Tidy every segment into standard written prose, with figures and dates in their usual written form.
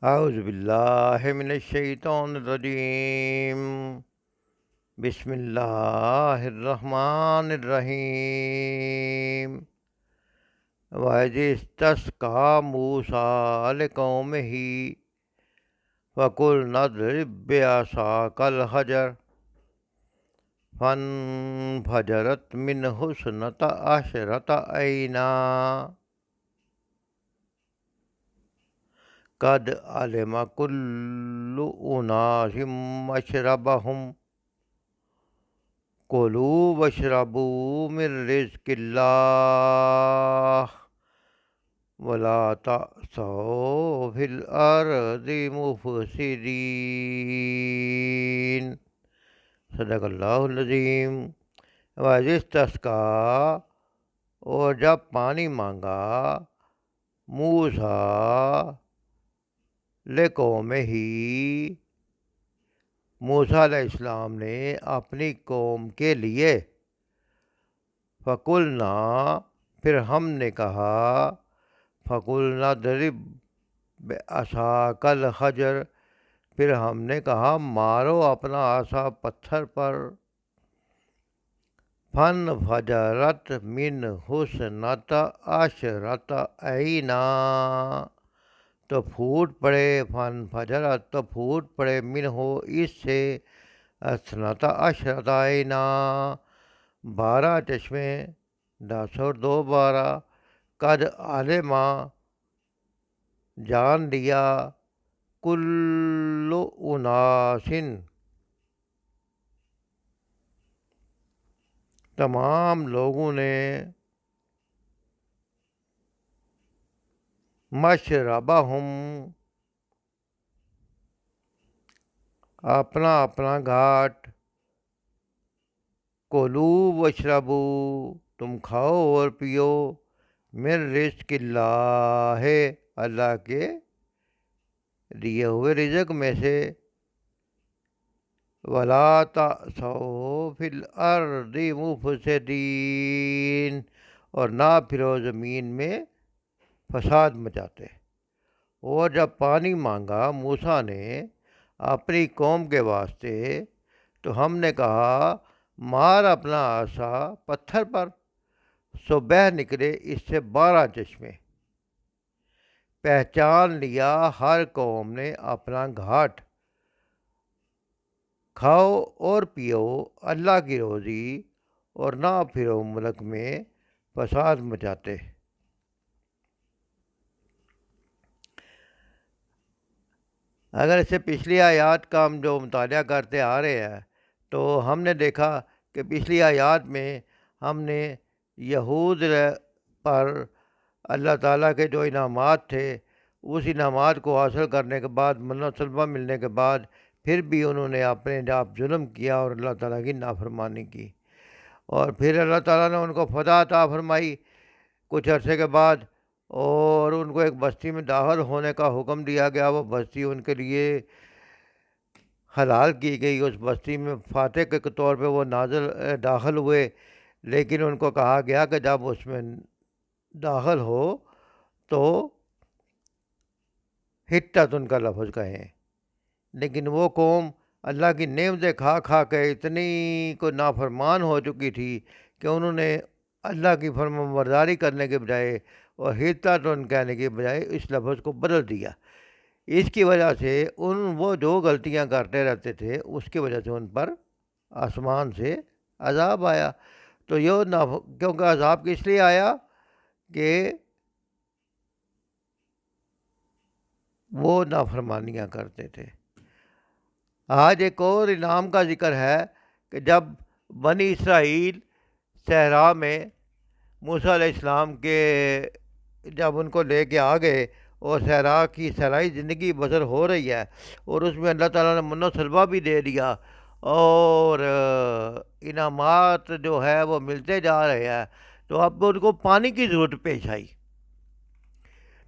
اعوذ باللہ من الشیطان الرجیم، بسم اللہ الرحمن الرحیم۔ وَإِذِ اسْتَسْقَىٰ مُوسَىٰ لِقَوْمِهِ فَقُلْنَا اضْرِب بِّعَصَاكَ الْحَجَرَ فَانفَجَرَتْ مِنْهُ اثْنَتَا عَشْرَةَ عَيْنًا قد علم كل أناس مشربهم كلوا واشربوا من رزق الله ولا تعثوا في الأرض مفسدين۔ صدق اللہ العظیم۔ وَإِذِ اسْتَسْقَىٰ، اور جب پانی مانگا، موسیٰ لقومہ، موسیٰ علیہ السلام نے اپنی قوم کے لیے، فَقُلْنَا، پھر ہم نے کہا، فَقُلْنَا اضْرِب بِّعَصَاكَ الْحَجَرَ، پھر ہم نے کہا مارو اپنا عصا پتھر پر، فَانفَجَرَتْ مِنْهُ اثْنَتَا عَشْرَةَ عَيْنًا، تو پھوٹ پڑے، فَانفَجَرَتْ، تو پھوٹ پڑے، منہ اس سے، اثْنَتَا عَشْرَةَ عَيْنًا، 12 چشمے، 10 اور 2 12، قد علم، جان لیا، کل اناس، تمام لوگوں نے، مشربہم، اپنا اپنا گھاٹ، کلو واشربو، تم کھاؤ اور پیو، من رزق اللہ، اللہ کے دیے ہوئے رزق میں سے، ولا تعثوا فی الارض مفسدین، اور نہ پھرو زمین میں فساد مچاتے۔ اور جب پانی مانگا موسیٰ نے اپنی قوم کے واسطے، تو ہم نے کہا مار اپنا عصا پتھر پر، سو بہہ نکلے اس سے 12 چشمے۔ پہچان لیا ہر قوم نے اپنا گھاٹ، کھاؤ اور پیو اللہ کی روزی، اور نہ پھرو ملک میں فساد مچاتے۔ اگر اس سے پچھلی آیات کا ہم جو مطالعہ کرتے آ رہے ہیں، تو ہم نے دیکھا کہ پچھلی آیات میں ہم نے یہود پر اللہ تعالیٰ کے جو انعامات تھے، اس انعامات کو حاصل کرنے کے بعد، منہ و سلوہ ملنے کے بعد، پھر بھی انہوں نے اپنے آپ ظلم کیا اور اللہ تعالیٰ کی نافرمانی کی، اور پھر اللہ تعالیٰ نے ان کو فتح عطا فرمائی کچھ عرصے کے بعد، اور ان کو ایک بستی میں داخل ہونے کا حکم دیا گیا۔ وہ بستی ان کے لیے حلال کی گئی، اس بستی میں فاتح کے طور پہ وہ داخل ہوئے، لیکن ان کو کہا گیا کہ جب اس میں داخل ہو تو حتت ان کا لفظ کہیں، لیکن وہ قوم اللہ کی نعمتیں کھا کھا کے اتنی کو نافرمان ہو چکی تھی کہ انہوں نے اللہ کی فرمانبرداری کرنے کے بجائے اور حتت کہنے کے بجائے اس لفظ کو بدل دیا۔ اس کی وجہ سے وہ جو غلطیاں کرتے رہتے تھے، اس کی وجہ سے ان پر آسمان سے عذاب آیا۔ تو کیونکہ عذاب کس لیے آیا کہ وہ نافرمانیاں کرتے تھے۔ آج ایک اور انعام کا ذکر ہے کہ جب بنی اسرائیل صحرا میں موسیٰ علیہ السلام کے جب ان کو لے کے آ گئے، اور صحرا کی صحرائی زندگی بسر ہو رہی ہے، اور اس میں اللہ تعالیٰ نے منہ و سلوہ بھی دے دیا، اور انعامات جو ہے وہ ملتے جا رہے ہیں، تو اب ان کو پانی کی ضرورت پیش آئی۔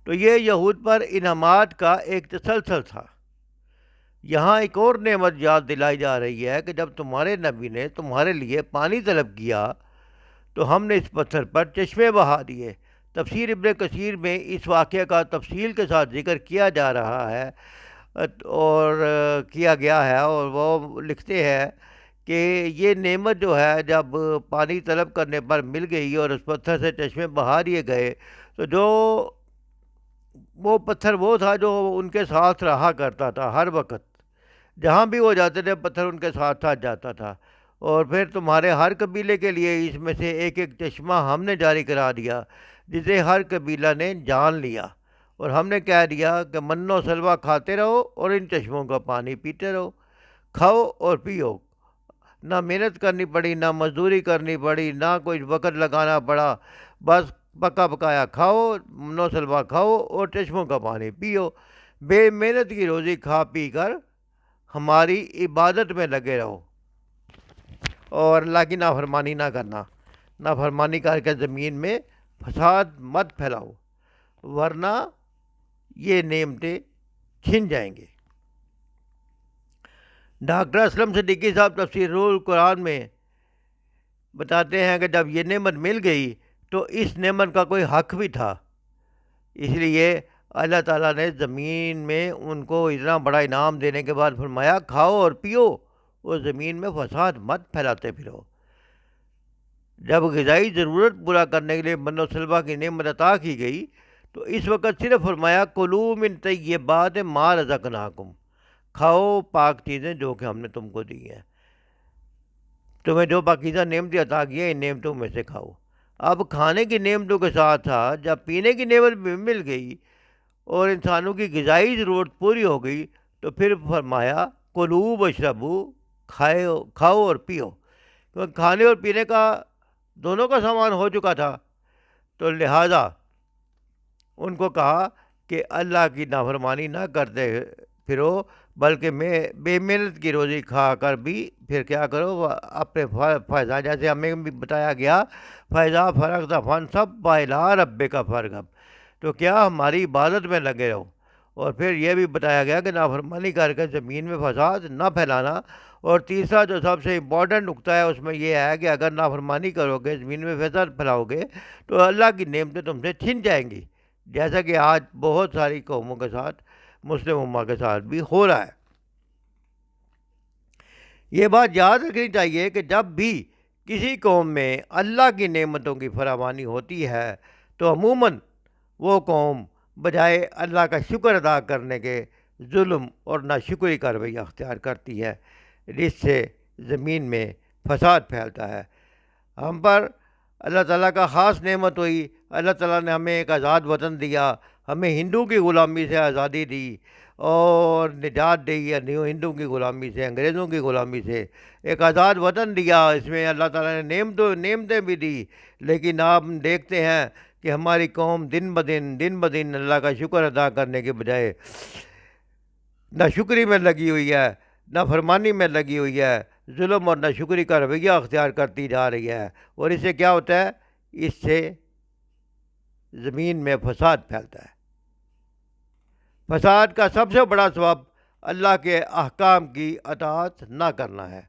تو یہ یہود پر انعامات کا ایک تسلسل تھا۔ یہاں ایک اور نعمت یاد دلائی جا رہی ہے کہ جب تمہارے نبی نے تمہارے لیے پانی طلب کیا، تو ہم نے اس پتھر پر چشمے بہا دیے تفسیر ابن کثیر میں اس واقعہ کا تفصیل کے ساتھ ذکر کیا جا رہا ہے اور کیا گیا ہے، اور وہ لکھتے ہیں کہ یہ نعمت جو ہے جب پانی طلب کرنے پر مل گئی اور اس پتھر سے چشمے بہا دیے گئے، تو جو وہ پتھر وہ تھا جو ان کے ساتھ رہا کرتا تھا ہر وقت، جہاں بھی وہ جاتے تھے پتھر ان کے ساتھ ساتھ جاتا تھا۔ اور پھر تمہارے ہر قبیلے کے لیے اس میں سے ایک ایک چشمہ ہم نے جاری کرا دیا، جسے ہر قبیلہ نے جان لیا، اور ہم نے کہہ دیا کہ من و سلوہ کھاتے رہو اور ان چشموں کا پانی پیتے رہو، کھاؤ اور پیو، نہ محنت کرنی پڑی، نہ مزدوری کرنی پڑی، نہ کوئی وقت لگانا پڑا، بس پکا پکایا کھاؤ، نو سلوا کھاؤ اور چشموں کا پانی پیو، بے محنت کی روزی کھا پی کر ہماری عبادت میں لگے رہو، اور اللہ کی نافرمانی نہ کرنا، نافرمانی کر کے زمین میں فساد مت پھیلاؤ، ورنہ یہ نعمتیں چھن جائیں گے۔ ڈاکٹر اسلم صدیقی صاحب تفسیر روح القرآن میں بتاتے ہیں کہ جب یہ نعمت مل گئی تو اس نعمت کا کوئی حق بھی تھا، اس لیے اللہ تعالیٰ نے زمین میں ان کو اتنا بڑا انعام دینے کے بعد فرمایا کھاؤ اور پیو اور زمین میں فساد مت پھیلاتے پھرو۔ جب غذائی ضرورت پورا کرنے کے لیے من و سلوہ کی نعمت عطا کی گئی تو اس وقت صرف فرمایا کلوا من طیبات ما رزقناکم، کھاؤ پاک چیزیں جو کہ ہم نے تم کو دی ہیں، تمہیں جو پاکیزہ نعمتیں عطا کی ہیں ان نعمتوں میں سے کھاؤ۔ اب کھانے کی نعمتوں کے ساتھ ساتھ جب پینے کی نعمت بھی مل گئی اور انسانوں کی غذائی ضرورت پوری ہو گئی تو پھر فرمایا کلوا واشربوا، کھاؤ اور پیو، کیونکہ کھانے اور پینے کا دونوں کا سامان ہو چکا تھا، تو لہٰذا ان کو کہا کہ اللہ کی نافرمانی نہ کرتے پھرو، بلکہ میں بے محنت کی روزی کھا کر بھی پھر کیا کرو، اپنے فائدہ، جیسے ہمیں بھی بتایا گیا فائدہ فرغت فانصب الی ربک فرغب، تو کیا ہماری عبادت میں لگے رہو، اور پھر یہ بھی بتایا گیا کہ نافرمانی کر کے زمین میں فساد نہ پھیلانا، اور تیسرا جو سب سے امپورٹنٹ نقطہ ہے اس میں یہ ہے کہ اگر نافرمانی کرو گے، زمین میں فساد پھیلاؤ گے تو اللہ کی نعمتیں تم سے چھن جائیں گی، جیسا کہ آج بہت ساری قوموں کے ساتھ، مسلم امہ کے ساتھ بھی ہو رہا ہے۔ یہ بات یاد رکھنی چاہیے کہ جب بھی کسی قوم میں اللہ کی نعمتوں کی فراوانی ہوتی ہے تو عموماً وہ قوم بجائے اللہ کا شکر ادا کرنے کے ظلم اور ناشکری کا رویہ اختیار کرتی ہے، جس سے زمین میں فساد پھیلتا ہے۔ ہم پر اللہ تعالیٰ کا خاص نعمت ہوئی، اللہ تعالیٰ نے ہمیں ایک آزاد وطن دیا، ہمیں ہندو کی غلامی سے آزادی دی اور نجات دی، یا ہندو کی غلامی سے، انگریزوں کی غلامی سے ایک آزاد وطن دیا، اس میں اللہ تعالیٰ نے نعمتیں بھی دی، لیکن آپ دیکھتے ہیں کہ ہماری قوم دن بدن اللہ کا شکر ادا کرنے کے بجائے ناشکری میں لگی ہوئی ہے، نافرمانی میں لگی ہوئی ہے، ظلم اور ناشکری کا رویہ اختیار کرتی جا رہی ہے، اور اس سے کیا ہوتا ہے، اس سے زمین میں فساد پھیلتا ہے۔ فساد کا سب سے بڑا سبب اللہ کے احکام کی اطاعت نہ کرنا ہے،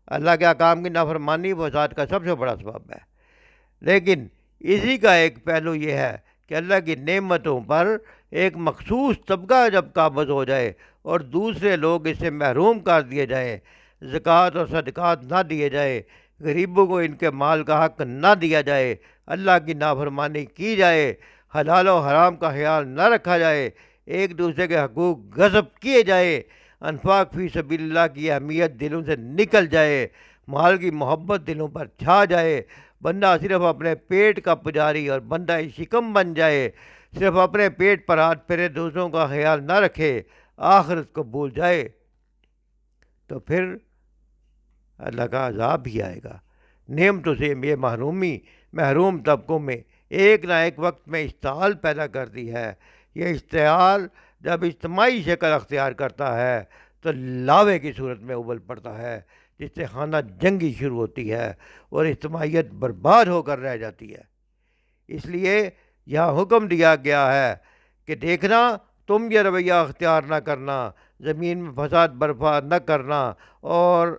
اللہ کے احکام کی نافرمانی فساد کا سب سے بڑا سبب ہے۔ لیکن اسی کا ایک پہلو یہ ہے کہ اللہ کی نعمتوں پر ایک مخصوص طبقہ جب قابض ہو جائے اور دوسرے لوگ اس سے محروم کر دیے جائیں، زکوٰۃ اور صدقات نہ دیے جائے، غریبوں کو ان کے مال کا حق نہ دیا جائے، اللہ کی نافرمانی کی جائے، حلال و حرام کا خیال نہ رکھا جائے، ایک دوسرے کے حقوق غصب کیے جائے، انفاق فی سبیل اللہ کی اہمیت دلوں سے نکل جائے، مال کی محبت دلوں پر چھا جائے، بندہ صرف اپنے پیٹ کا پجاری اور بندہ شکم بن جائے، صرف اپنے پیٹ پر ہاتھ پھیرے، دوسروں کا خیال نہ رکھے، آخرت کو بھول جائے، تو پھر اللہ کا عذاب بھی آئے گا۔ نعمتوں سے یہ محروم طبقوں میں ایک نہ ایک وقت میں اشتعال پیدا کرتی ہے۔ یہ اشتعال جب اجتماعی شکل اختیار کرتا ہے تو لاوے کی صورت میں ابل پڑتا ہے، جس سے خانہ جنگی شروع ہوتی ہے اور اجتماعیت برباد ہو کر رہ جاتی ہے۔ اس لیے یہاں حکم دیا گیا ہے کہ دیکھنا تم یہ رویہ اختیار نہ کرنا، زمین میں فساد برپا نہ کرنا، اور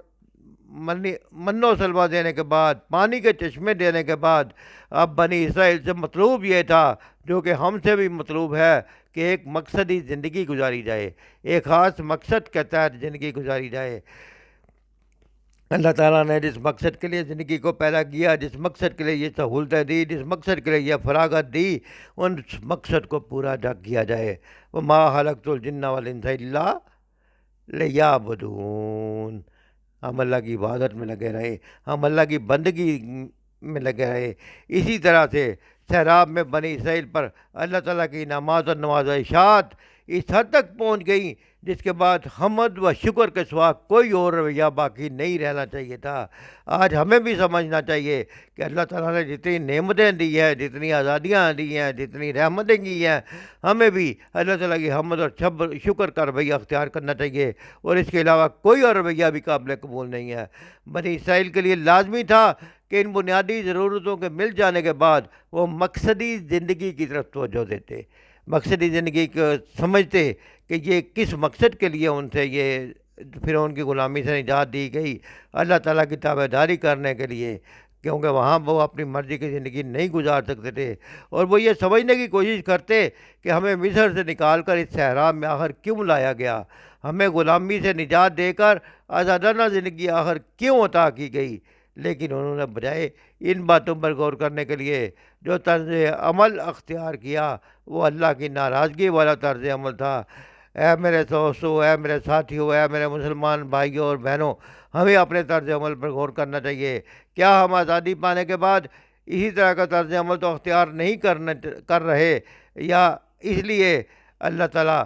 من و سلوہ دینے کے بعد، پانی کے چشمے دینے کے بعد، اب بنی اسرائیل سے مطلوب یہ تھا، جو کہ ہم سے بھی مطلوب ہے، کہ ایک مقصدی زندگی گزاری جائے، ایک خاص مقصد کے تحت زندگی گزاری جائے۔ اللہ تعالیٰ نے جس مقصد کے لیے زندگی کو پیدا کیا، جس مقصد کے لیے یہ سہولتیں دی، جس مقصد کے لیے یہ فراغت دی، ان مقصد کو پورا کیا جائے۔ وَمَا خَلَقْتُ الْجِنَّ وَالْإِنسَ إِلَّا لِيَعْبُدُونِ۔ ہم اللہ کی عبادت میں لگے رہے، ہم اللہ کی بندگی میں لگے رہے۔ اسی طرح سے سیراب میں بنی اسرائیل پر اللہ تعالیٰ کی نماز اور نوازشات اس حد تک پہنچ گئیں، جس کے بعد حمد و شکر کے سوا کوئی اور رویہ باقی نہیں رہنا چاہیے تھا۔ آج ہمیں بھی سمجھنا چاہیے کہ اللہ تعالیٰ نے جتنی نعمتیں دی ہیں، جتنی آزادیاں دی ہیں، جتنی رحمتیں کی ہیں، ہمیں بھی اللہ تعالیٰ کی حمد اور شکر کا رویہ اختیار کرنا چاہیے، اور اس کے علاوہ کوئی اور رویہ بھی قابل قبول نہیں ہے۔ بنی اسرائیل کے لیے لازمی تھا کہ ان بنیادی ضرورتوں کے مل جانے کے بعد وہ مقصدی زندگی کی طرف توجہ دیتے، مقصدی زندگی کو سمجھتے کہ یہ کس مقصد کے لیے ان سے یہ فرعون کی غلامی سے نجات دی گئی، اللہ تعالیٰ کی تابع داری کرنے کے لیے، کیونکہ وہاں وہ اپنی مرضی کی زندگی نہیں گزار سکتے تھے، اور وہ یہ سمجھنے کی کوشش کرتے کہ ہمیں مصر سے نکال کر اس صحرا میں آخر کیوں لایا گیا، ہمیں غلامی سے نجات دے کر آزادانہ زندگی آخر کیوں عطا کی گئی۔ لیکن انہوں نے بجائے ان باتوں پر غور کرنے کے لیے جو طرز عمل اختیار کیا، وہ اللہ کی ناراضگی والا طرز عمل تھا۔ اے میرے دوستو، اے میرے ساتھیوں، اے میرے مسلمان بھائیوں اور بہنوں، ہمیں اپنے طرز عمل پر غور کرنا چاہیے۔ کیا ہم آزادی پانے کے بعد اسی طرح کا طرز عمل تو اختیار نہیں کر رہے، یا اس لیے اللہ تعالیٰ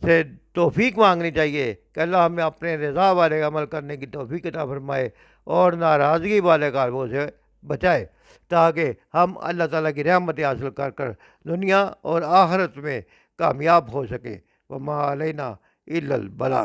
سے توفیق مانگنی چاہیے کہ اللہ ہمیں اپنے رضا والے عمل کرنے کی توفیق عطا فرمائے اور ناراضگی والے کاروں سے بچائے، تاکہ ہم اللہ تعالیٰ کی رحمت حاصل کر کر دنیا اور آخرت میں کامیاب ہو سکیں۔ وما علینا الا البلاغ۔